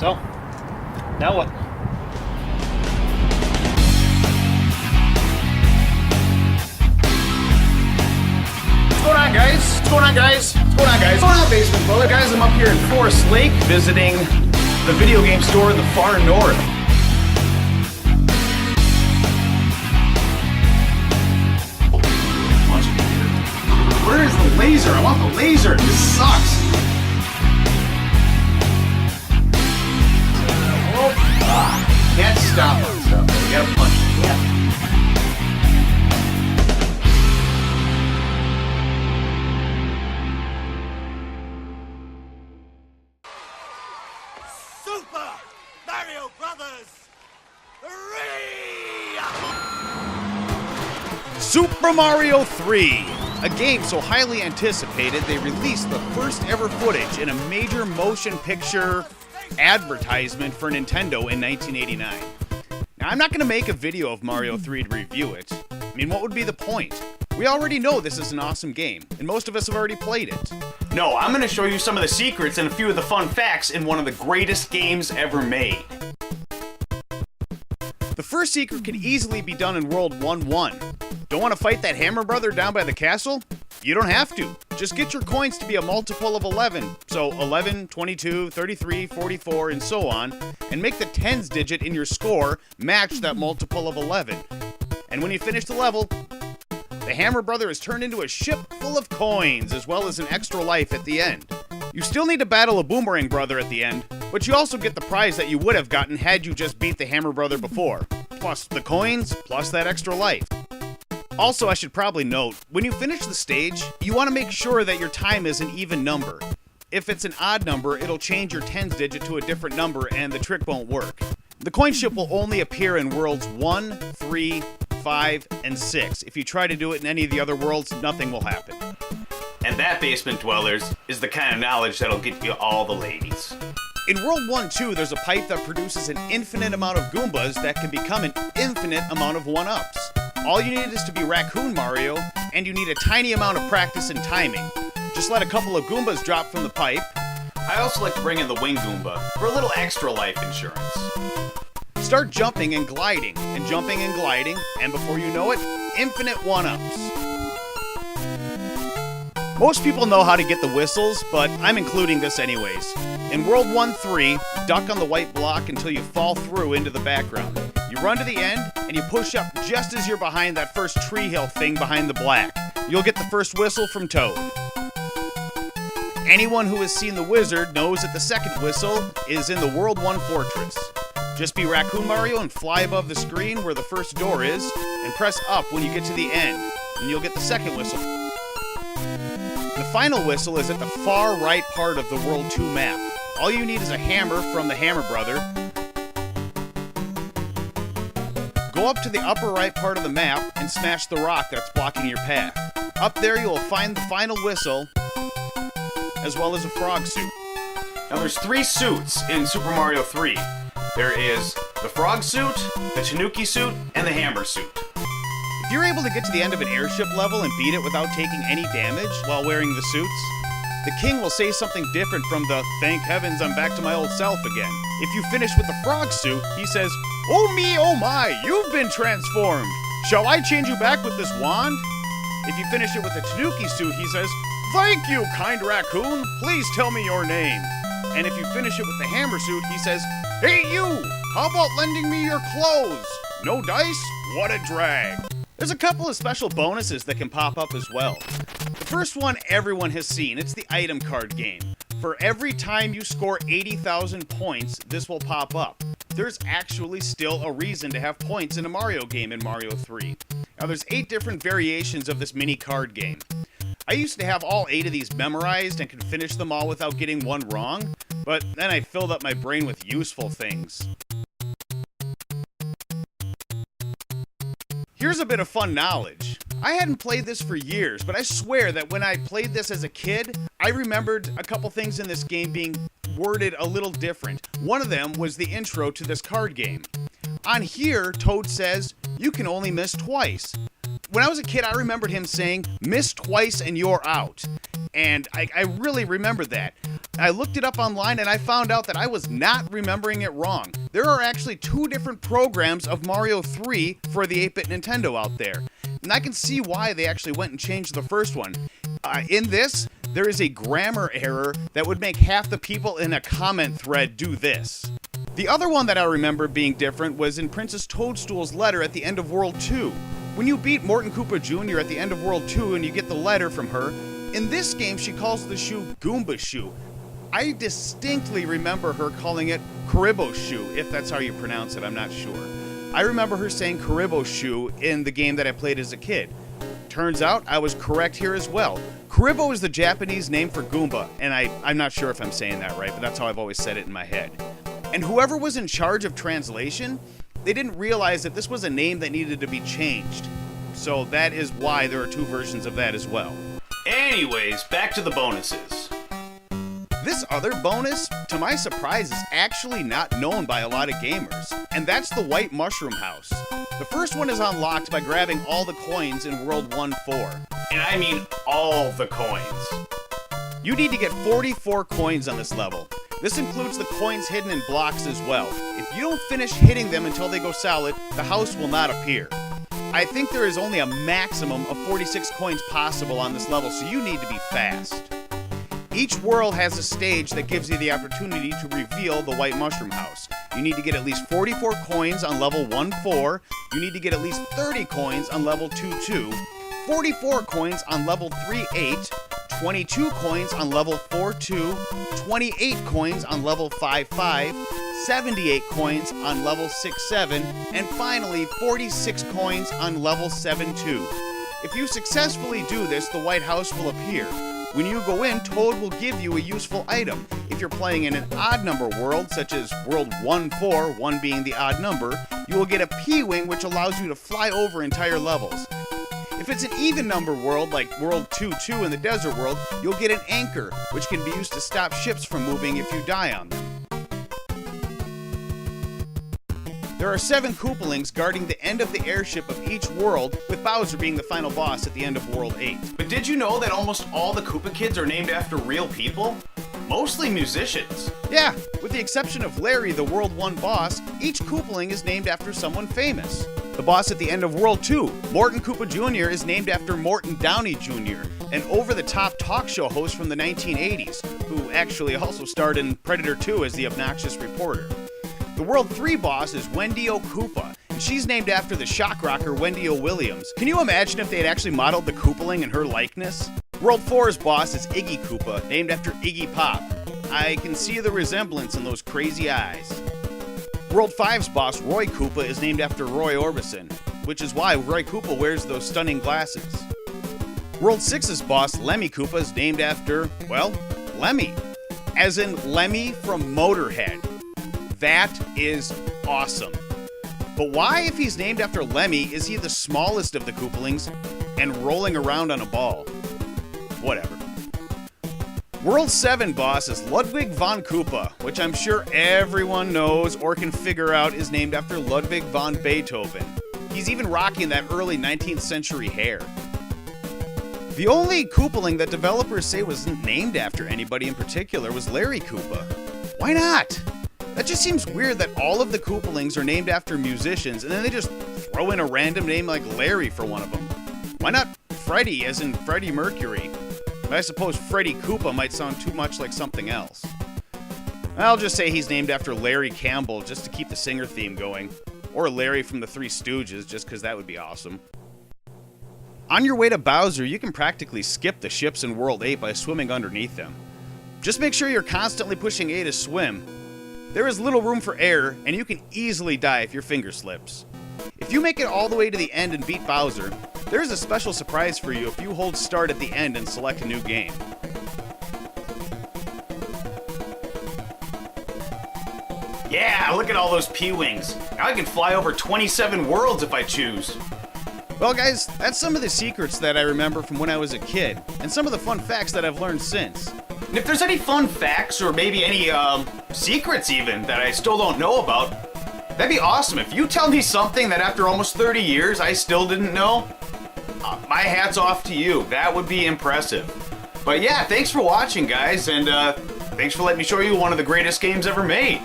So, now what? What's going on, guys? What's going on, guys? What's going on, guys? What's going on, Basement Bullet? Guys, I'm up here in Forest Lake visiting the video game store in the far north. Where is the laser? I want the laser. This sucks. Can't stop it, so you gotta punch it. Yeah. Super Mario Brothers 3! Super Mario 3, a game so highly anticipated they released the first ever footage in a major motion picture advertisement for Nintendo in 1989. Now, I'm not going to make a video of Mario 3 to review it. I mean, what would be the point? We already know this is an awesome game, and most of us have already played it. No, I'm going to show you some of the secrets and a few of the fun facts in one of the greatest games ever made. The first secret can easily be done in World 1-1. Don't want to fight that Hammer Brother down by the castle? You don't have to. Just get your coins to be a multiple of 11. So 11, 22, 33, 44, and so on, and make the tens digit in your score match that multiple of 11. And when you finish the level, the Hammer Brother is turned into a ship full of coins, as well as an extra life at the end. You still need to battle a Boomerang Brother at the end, but you also get the prize that you would have gotten had you just beat the Hammer Brother before. Plus the coins, plus that extra life. Also, I should probably note, when you finish the stage, you want to make sure that your time is an even number. If it's an odd number, it'll change your tens digit to a different number and the trick won't work. The coin ship will only appear in worlds 1, 3, 5, and 6. If you try to do it in any of the other worlds, nothing will happen. And that, Basement Dwellers, is the kind of knowledge that'll get you all the ladies. In World 1-2, there's a pipe that produces an infinite amount of Goombas that can become an infinite amount of 1-ups. All you need is to be Raccoon Mario, and you need a tiny amount of practice and timing. Just let a couple of Goombas drop from the pipe. I also like to bring in the Wing Goomba for a little extra life insurance. Start jumping and gliding, and jumping and gliding, and before you know it, infinite 1-ups. Most people know how to get the whistles, but I'm including this anyways. In World 1-3, duck on the white block until you fall through into the background. You run to the end, and you push up just as you're behind that first tree hill thing behind the black. You'll get the first whistle from Toad. Anyone who has seen the wizard knows that the second whistle is in the World 1 fortress. Just be Raccoon Mario and fly above the screen where the first door is, and press up when you get to the end, and you'll get the second whistle. The final whistle is at the far right part of the World 2 map. All you need is a hammer from the Hammer Brother. Go up to the upper right part of the map and smash the rock that's blocking your path. Up there you will find the final whistle, as well as a frog suit. Now there's 3 suits in Super Mario 3. There is the frog suit, the Tanuki suit, and the hammer suit. If you're able to get to the end of an airship level and beat it without taking any damage while wearing the suits, the king will say something different from the "Thank heavens I'm back to my old self again." If you finish with the frog suit, he says, "Oh me, oh my, you've been transformed. Shall I change you back with this wand?" If you finish it with the Tanuki suit, he says, "Thank you, kind raccoon. Please tell me your name." And if you finish it with the hammer suit, he says, "Hey you, how about lending me your clothes? No dice? What a drag." There's a couple of special bonuses that can pop up as well. The first one everyone has seen, it's the item card game. For every time you score 80,000 points, this will pop up. There's actually still a reason to have points in a Mario game in Mario 3. Now there's 8 different variations of this mini card game. I used to have all 8 of these memorized and could finish them all without getting one wrong, but then I filled up my brain with useful things. Here's a bit of fun knowledge. I hadn't played this for years, but I swear that when I played this as a kid, I remembered a couple things in this game being worded a little different. One of them was the intro to this card game. On here, Toad says, "You can only miss twice." When I was a kid, I remembered him saying, "Miss twice and you're out." And I really remembered that. I looked it up online and I found out that I was not remembering it wrong. There are actually 2 different programs of Mario 3 for the 8-bit Nintendo out there. And I can see why they actually went and changed the first one. In this, there is a grammar error that would make half the people in a comment thread do this. The other one that I remember being different was in Princess Toadstool's letter at the end of World 2. When you beat Morton Koopa Jr. at the end of World 2 and you get the letter from her, in this game she calls the shoe Goomba Shoe. I distinctly remember her calling it Karibo Shoe, if that's how you pronounce it, I'm not sure. I remember her saying Karibo Shoe in the game that I played as a kid. Turns out I was correct here as well. Karibo is the Japanese name for Goomba, and I'm not sure if I'm saying that right, but that's how I've always said it in my head. And whoever was in charge of translation, they didn't realize that this was a name that needed to be changed. So that is why there are 2 versions of that as well. Anyways, back to the bonuses. This other bonus, to my surprise, is actually not known by a lot of gamers, and that's the White Mushroom House. The first one is unlocked by grabbing all the coins in World 1-4. And I mean all the coins. You need to get 44 coins on this level. This includes the coins hidden in blocks as well. If you don't finish hitting them until they go solid, the house will not appear. I think there is only a maximum of 46 coins possible on this level, so you need to be fast. Each world has a stage that gives you the opportunity to reveal the White Mushroom House. You need to get at least 44 coins on level 1-4, you need to get at least 30 coins on level 2-2, 44 coins on level 3-8, 22 coins on level 4-2, 28 coins on level 5-5, 78 coins on level 6-7, and finally 46 coins on level 7-2. If you successfully do this, the White House will appear. When you go in, Toad will give you a useful item. If you're playing in an odd number world, such as World 1-4, 1 being the odd number, you will get a P-Wing which allows you to fly over entire levels. If it's an even number world, like World 2-2 in the desert world, you'll get an anchor, which can be used to stop ships from moving if you die on them. There are 7 Koopalings guarding the end of the airship of each world, with Bowser being the final boss at the end of World 8. But did you know that almost all the Koopa kids are named after real people? Mostly musicians. Yeah, with the exception of Larry, the World 1 boss, each Koopaling is named after someone famous. The boss at the end of World 2, Morton Koopa Jr., is named after Morton Downey Jr., an over-the-top talk show host from the 1980s, who actually also starred in Predator 2 as the obnoxious reporter. The World 3 boss is Wendy O. Koopa, and she's named after the shock rocker Wendy O. Williams. Can you imagine if they had actually modeled the Koopaling in her likeness? World 4's boss is Iggy Koopa, named after Iggy Pop. I can see the resemblance in those crazy eyes. World 5's boss, Roy Koopa, is named after Roy Orbison, which is why Roy Koopa wears those stunning glasses. World 6's boss, Lemmy Koopa, is named after, well, Lemmy, as in Lemmy from Motorhead. That is awesome. But why, if he's named after Lemmy, is he the smallest of the Koopalings and rolling around on a ball? Whatever. World 7 boss is Ludwig von Koopa, which I'm sure everyone knows or can figure out is named after Ludwig von Beethoven. He's even rocking that early 19th century hair. The only Koopaling that developers say wasn't named after anybody in particular was Larry Koopa. Why not? That just seems weird that all of the Koopalings are named after musicians and then they just throw in a random name like Larry for one of them. Why not Freddie, as in Freddie Mercury? But I suppose Freddie Koopa might sound too much like something else. I'll just say he's named after Larry Campbell just to keep the singer theme going. Or Larry from the Three Stooges, just because that would be awesome. On your way to Bowser, you can practically skip the ships in World 8 by swimming underneath them. Just make sure you're constantly pushing A to swim. There is little room for error, and you can easily die if your finger slips. If you make it all the way to the end and beat Bowser, there is a special surprise for you if you hold start at the end and select a new game. Yeah, look at all those P-Wings. Now I can fly over 27 worlds if I choose. Well guys, that's some of the secrets that I remember from when I was a kid, and some of the fun facts that I've learned since. And if there's any fun facts, or maybe any secrets even, that I still don't know about, that'd be awesome. If you tell me something that after almost 30 years I still didn't know, my hat's off to you. That would be impressive. But yeah, thanks for watching, guys, and Thanks for letting me show you one of the greatest games ever made.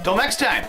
Till next time.